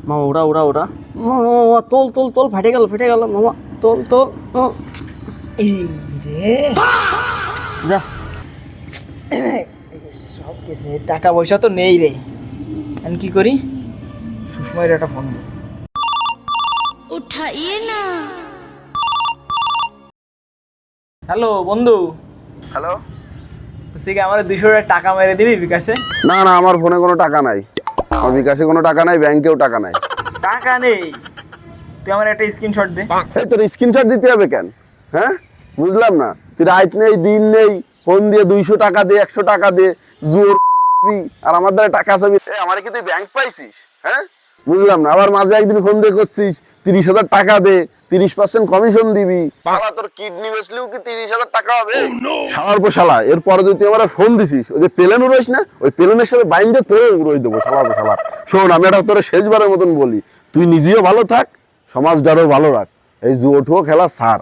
মামা ওরা ওরা ওরা মামা তোল তোল তোল ফেটে গেল মামা তোল তোল এই রে যা সব গেছে, টাকা পয়সা তো নেই রে। আমি কি করি, সুষমার একটা ফোন দিই। उठाइए ना। হ্যালো বন্ধু, হ্যালো। তুই কি আমার 200 টাকা মেরে দিবি বিকাশে? না না, আমার ফোনে কোনো টাকা নাই, আমার বিকাশে কোনো টাকা নাই, ব্যাংকেও টাকা নাই। টাকা নেই? তুই আমার একটা স্ক্রিনশট দে। এই তোর স্ক্রিনশট দিতে হবে কেন? হ্যাঁ, বুঝলাম না। তুই রাত নেই দিন নেই ফোন দিয়ে 200 টাকা দে 100 টাকা দে জোর আর আমার দ্বারা টাকা চাবি। আমার কি তুই ব্যাংক পাইছিস? হ্যাঁ, বুঝলাম না। আবার মাঝে একদিন ফোন দিয়ে করছিস 30,000 টাকা দে, 30% কমিশন দিবি। শালা তোর কিডনি বেচলেও কি 30,000 টাকা হবে? শালার পর শালা, এরপরে যদি তুই আমার ফোন দিছিস, ওই যে প্লেন উড়োইস না, ওই প্লেনের সাথে বাইন্ডে তোরে উড়োই দেবো। শালার পর শালা, শোন আমি এটা তোর শেষবারের মতন বলি, তুই নিজেও ভালো থাক, সমাজটারও ভালো রাখ। এই জুয়ো টুয়ো খেলা ছাড়।